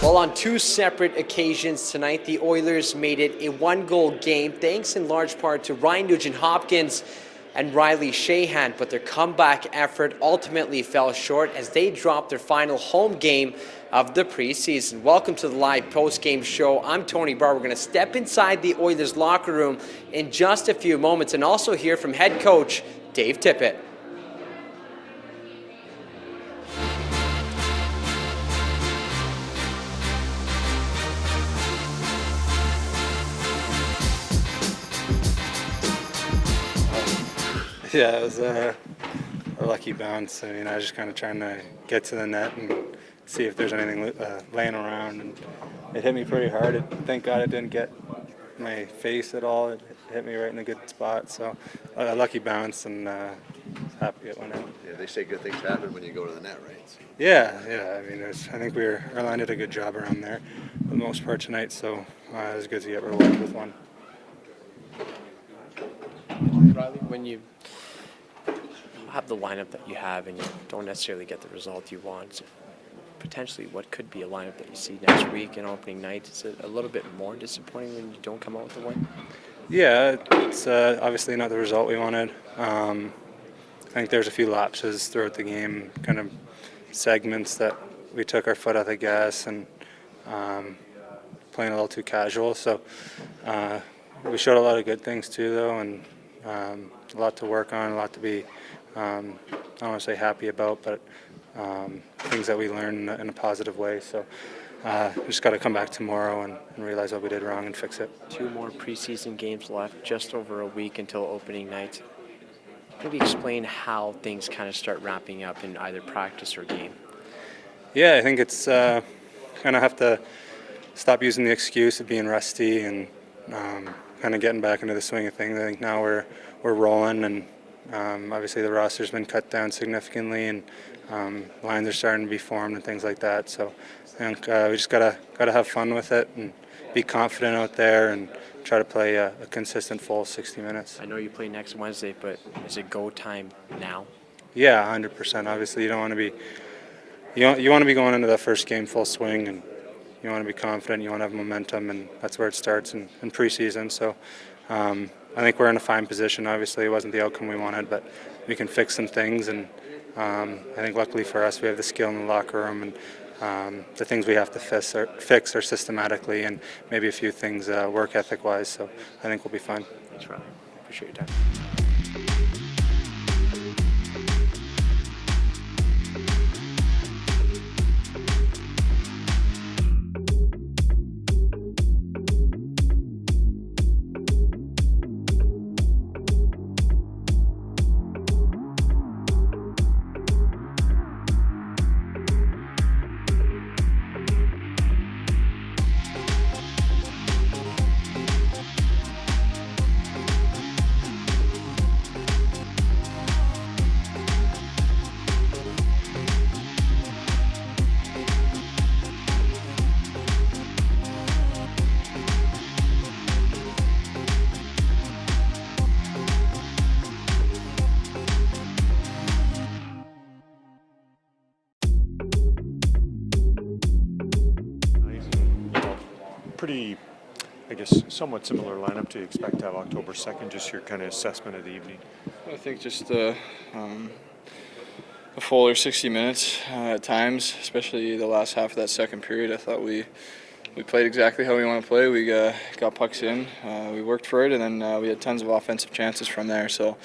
Well, on two separate occasions tonight, the Oilers made it a one-goal game, thanks in large part to Ryan Nugent-Hopkins and Riley Sheahan, but their comeback effort ultimately fell short as they dropped their final home game of the preseason. Welcome to the live post-game show. I'm Tony Barr. We're going to step inside the Oilers locker room in just a few moments and also hear from head coach Dave Tippett. Yeah, it was a lucky bounce. I mean, I was just kind of trying to get to the net and see if there's anything laying around. And it hit me pretty hard. Thank God it didn't get my face at all. It hit me right in a good spot. So a lucky bounce, and happy it went in. Yeah, they say good things happen when you go to the net, right? So. Yeah. I mean, I think our line did a good job around there for the most part tonight. So it was good to get rewarded with one. Riley, when you have the lineup that you have and you don't necessarily get the result you want, potentially what could be a lineup that you see next week and opening night, is it a little bit more disappointing when you don't come out with a win? Yeah, it's obviously not the result we wanted. I think there's a few lapses throughout the game, kind of segments that we took our foot off the gas and playing a little too casual. So we showed a lot of good things too, though, and a lot to work on, a lot to be, I don't want to say happy about, but things that we learned in a positive way. So we just got to come back tomorrow and realize what we did wrong and fix it. 2 more preseason games left, just over a week until opening night. Maybe explain how things kind of start wrapping up in either practice or game. Yeah, I think it's kind of have to stop using the excuse of being rusty and kind of getting back into the swing of things. I think now we're rolling, and obviously the roster's been cut down significantly, and lines are starting to be formed and things like that. So I think we just gotta have fun with it and be confident out there and try to play a consistent full 60 minutes. I know you play next Wednesday, but is it go time now? Yeah, 100%. Obviously, you don't want to be you want to be going into that first game full swing, and you want to be confident. You want to have momentum, and that's where it starts in preseason. So I think we're in a fine position. Obviously, it wasn't the outcome we wanted, but we can fix some things. And I think luckily for us, we have the skill in the locker room, and the things we have to fix are systematically and maybe a few things work ethic-wise. So I think we'll be fine. Thanks, Riley. Appreciate your time. Pretty, I guess, somewhat similar lineup to expect to have October 2nd, just your kind of assessment of the evening. I think just a fuller 60 minutes at times, especially the last half of that second period. I thought we played exactly how we want to play. We got pucks in, we worked for it, and then we had tons of offensive chances from there. So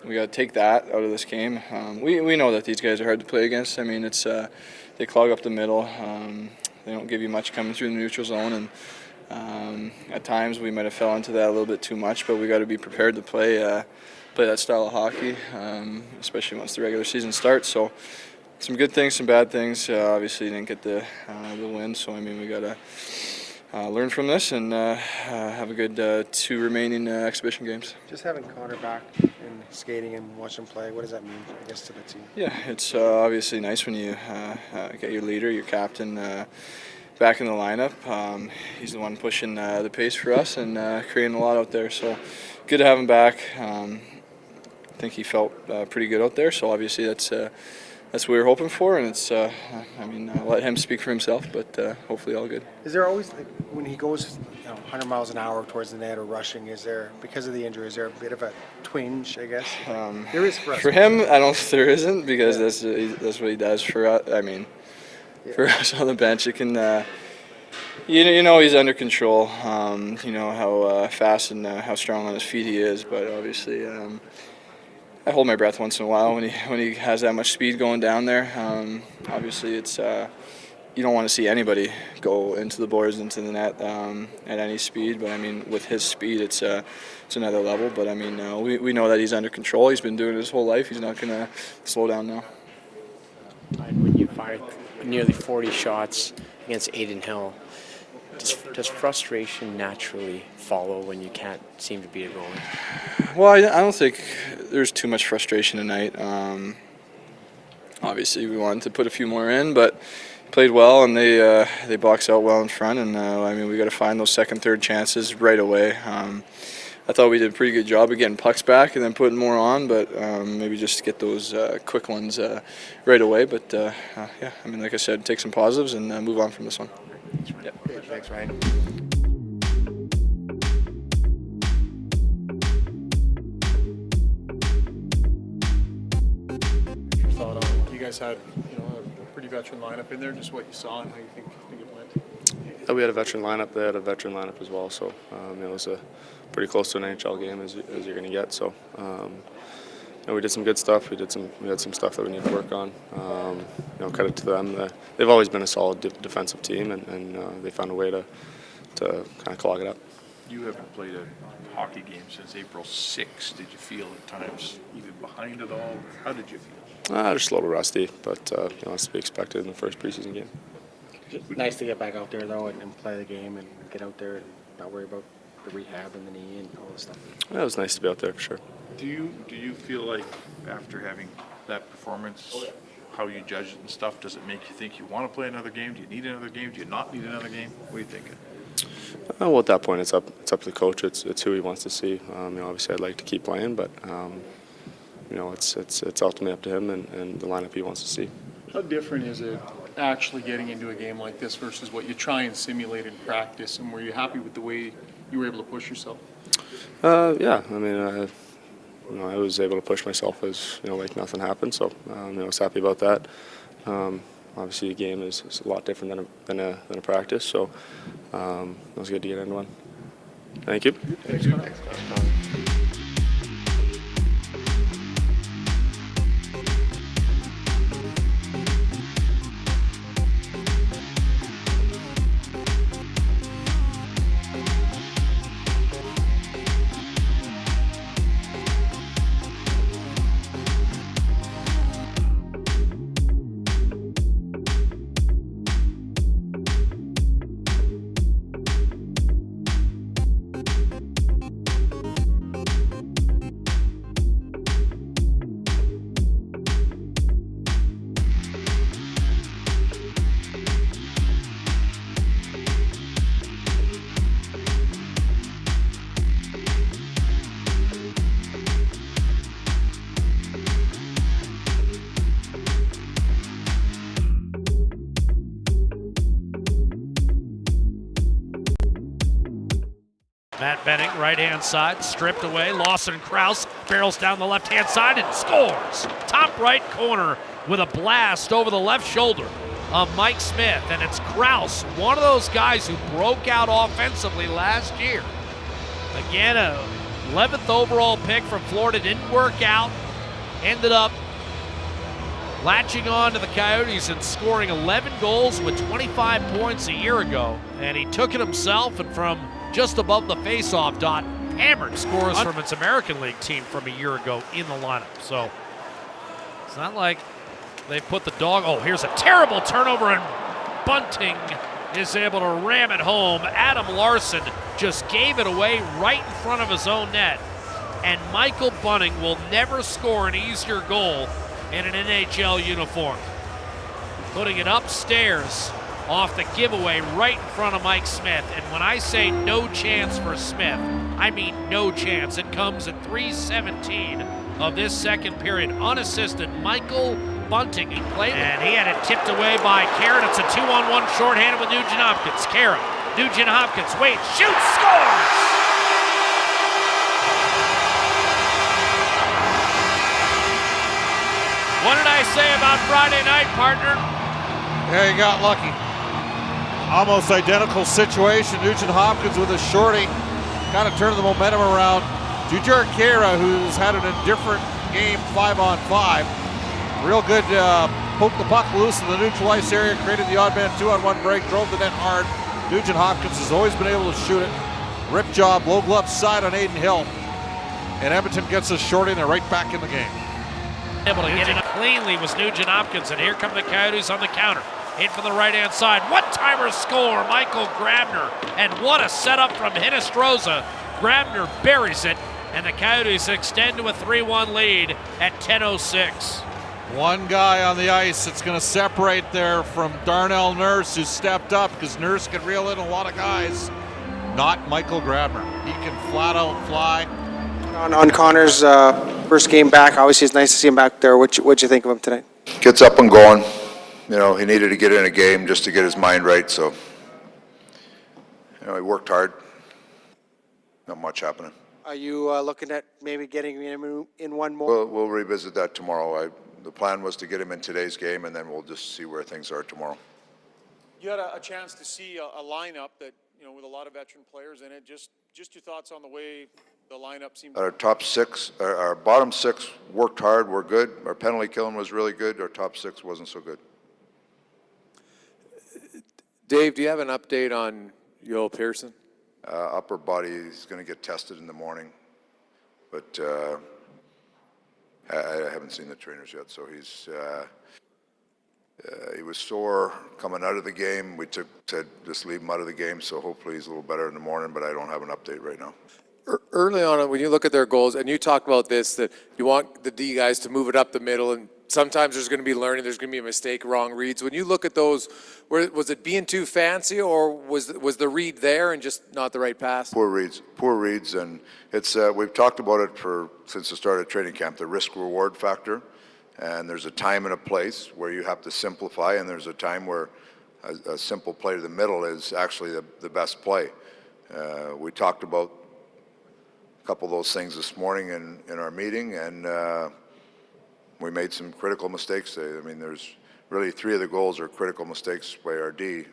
we got to take that out of this game. We know that these guys are hard to play against. I mean, it's they clog up the middle. They don't give you much coming through the neutral zone, and at times we might have fell into that a little bit too much. But we got to be prepared to play that style of hockey, especially once the regular season starts. So some good things, some bad things. Obviously, didn't get the win. So I mean, we got to learn from this and have a good 2 remaining exhibition games. Just having Connor back and skating and watching him play, what does that mean, I guess, to the team? Yeah, it's obviously nice when you get your leader, your captain, back in the lineup. He's the one pushing the pace for us and creating a lot out there. So good to have him back. I think he felt pretty good out there. So obviously that's that's what we were hoping for, and it's I mean, I'll let him speak for himself, but hopefully all good. Is there always, like, when he goes 100 miles an hour towards the net or rushing, is there, because of the injury, is there a bit of a twinge, I guess? There is for us. For him, I don't. There isn't, because that's what he does. For us, I mean, for us on the bench, it can. You know he's under control. You know how fast and how strong on his feet he is, but obviously. I hold my breath once in a while when he has that much speed going down there. Obviously, it's you don't want to see anybody go into the boards, into the net at any speed. But I mean, with his speed, it's another level. But I mean, we know that he's under control. He's been doing it his whole life. He's not going to slow down now. When you fired nearly 40 shots against Aiden Hill, does frustration naturally follow when you can't seem to beat a goalie? Well, I don't think there's too much frustration tonight. Obviously, we wanted to put a few more in, but played well, and they box out well in front. And I mean, we got to find those second, third chances right away. I thought we did a pretty good job of getting pucks back and then putting more on, but maybe just get those quick ones right away. But yeah, I mean, like I said, take some positives and move on from this one. Yep. Thanks, Ryan. Your thought on, you guys had a pretty veteran lineup in there, just what you saw and how you think it went? We had a veteran lineup. They had a veteran lineup as well, so it was a pretty close to an NHL game as you're going to get. So we did some good stuff. We had some stuff that we need to work on. Credit to them. They've always been a solid defensive team, and they found a way to kind of clog it up. You haven't played a hockey game since April 6th. Did you feel at times even behind it all? How did you feel? Just a little rusty, but that's to be expected in the first preseason game. Nice to get back out there, though, and play the game and get out there and not worry about the rehab and the knee and all this stuff. Yeah, it was nice to be out there for sure. Do you feel like after having that performance, how you judge it and stuff, does it make you think you want to play another game? Do you need another game? Do you not need another game? What are you thinking? Well, at that point, it's up to the coach. It's who he wants to see. Obviously, I'd like to keep playing, but it's ultimately up to him and the lineup he wants to see. How different is it actually getting into a game like this versus what you try and simulate in practice? And were you happy with the way you were able to push yourself? Yeah, I mean, I was able to push myself as like nothing happened. So I was happy about that. Obviously, a game is a lot different than a practice. So it was good to get into one. Thank you. Thanks. Matt Benning, right-hand side, stripped away. Lawson Krause barrels down the left-hand side and scores. Top right corner with a blast over the left shoulder of Mike Smith. And it's Krause, one of those guys who broke out offensively last year. Again, a 11th overall pick from Florida, didn't work out. Ended up latching on to the Coyotes and scoring 11 goals with 25 points a year ago. And he took it himself, and from just above the face-off dot, hammered scores from its American League team from a year ago in the lineup. So it's not like they put the dog. Oh, here's a terrible turnover, and Bunting is able to ram it home. Adam Larson just gave it away right in front of his own net. And Michael Bunting will never score an easier goal in an NHL uniform. Putting it upstairs off the giveaway right in front of Mike Smith. And when I say no chance for Smith, I mean no chance. It comes at 3:17 of this second period. Unassisted, Michael bunting. He played, and he had it tipped away by Karen. It's a 2-on-1 shorthanded with Nugent Hopkins. Kara, Nugent Hopkins, waits, shoots, scores! What did I say about Friday night, partner? Yeah, you got lucky. Almost identical situation. Nugent Hopkins with a shorty kind of turned the momentum around. Jujhar Khaira, who's had an indifferent game 5-on-5. Real good, poked the puck loose in the neutral ice area, created the odd man 2-on-1 break, drove the net hard. Nugent Hopkins has always been able to shoot it. Rip job, low glove side on Aiden Hill. And Edmonton gets a shorty and they're right back in the game. Able to get it cleanly was Nugent Hopkins, and here come the Coyotes on the counter. In from the right-hand side. One-timer score, Michael Grabner. And what a setup from Hinestroza. Grabner buries it, and the Coyotes extend to a 3-1 lead at 10:06. One guy on the ice that's going to separate there from Darnell Nurse, who stepped up because Nurse can reel in a lot of guys. Not Michael Grabner. He can flat out fly. On Connor's first game back, obviously it's nice to see him back there. What'd you think of him tonight? Gets up and going. You know, he needed to get in a game just to get his mind right, so, you know, he worked hard. Not much happening. Are you looking at maybe getting him in one more? We'll revisit that tomorrow. The plan was to get him in today's game, and then we'll just see where things are tomorrow. You had a chance to see a lineup that, you know, with a lot of veteran players in it. Just your thoughts on the way the lineup seemed. Our top six, our bottom six worked hard, were good. Our penalty killing was really good. Our top six wasn't so good. Dave, do you have an update on Joel Pearson? Upper body is going to get tested in the morning, but I haven't seen the trainers yet. So he was sore coming out of the game. We said just leave him out of the game. So hopefully he's a little better in the morning. But I don't have an update right now. Early on, when you look at their goals, and you talked about this, that you want the D guys to move it up the middle, and sometimes there's going to be learning, there's going to be a mistake, wrong reads. When you look at those, was it being too fancy, or was the read there and just not the right pass? Poor reads, and it's we've talked about it since the start of training camp, the risk-reward factor, and there's a time and a place where you have to simplify, and there's a time where a simple play to the middle is actually the best play. We talked about a couple of those things this morning in our meeting, and we made some critical mistakes today. I mean, there's really 3 of the goals are critical mistakes by our D.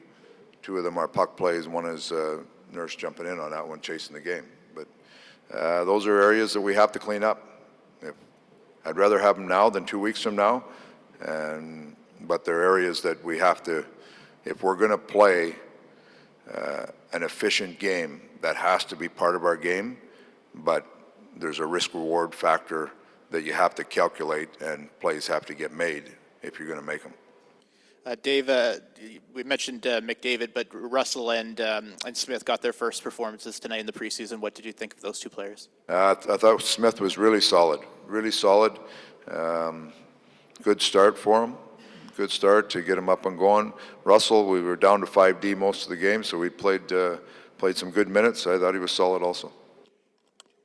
2 of them are puck plays. One is Nurse jumping in on that one, chasing the game. But those are areas that we have to clean up. I'd rather have them now than 2 weeks from now. But they're areas that we have to, if we're going to play an efficient game, that has to be part of our game. But there's a risk-reward factor that you have to calculate, and plays have to get made if you're going to make them. Dave, we mentioned McDavid, but Russell and Smith got their first performances tonight in the preseason. What did you think of those 2 players? I thought Smith was really solid. Good start for him. Good start to get him up and going. Russell, we were down to 5D most of the game, so we played some good minutes. I thought he was solid also.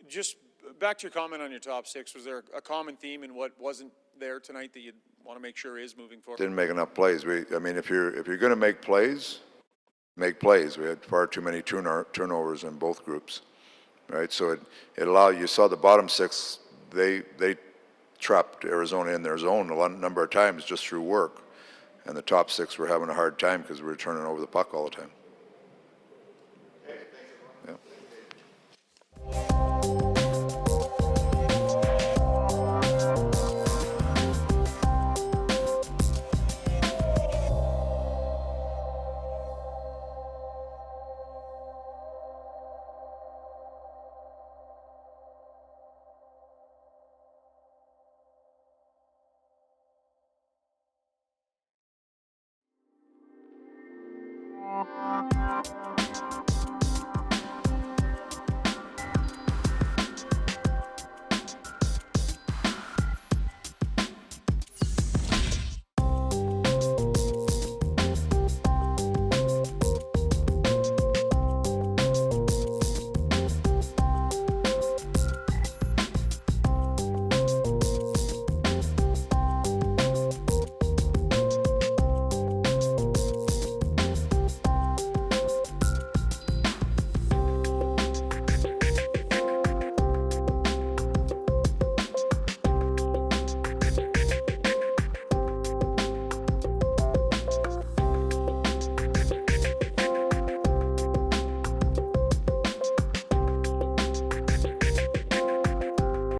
Just back to your comment on your top 6, was there a common theme in what wasn't there tonight that you want to make sure is moving forward? Didn't make enough plays. I mean, if you're going to make plays. We had far too many turnovers in both groups, right? So it allowed. You saw the bottom 6. They trapped Arizona in their zone a number of times just through work, and the top 6 were having a hard time because we were turning over the puck all the time. Yeah.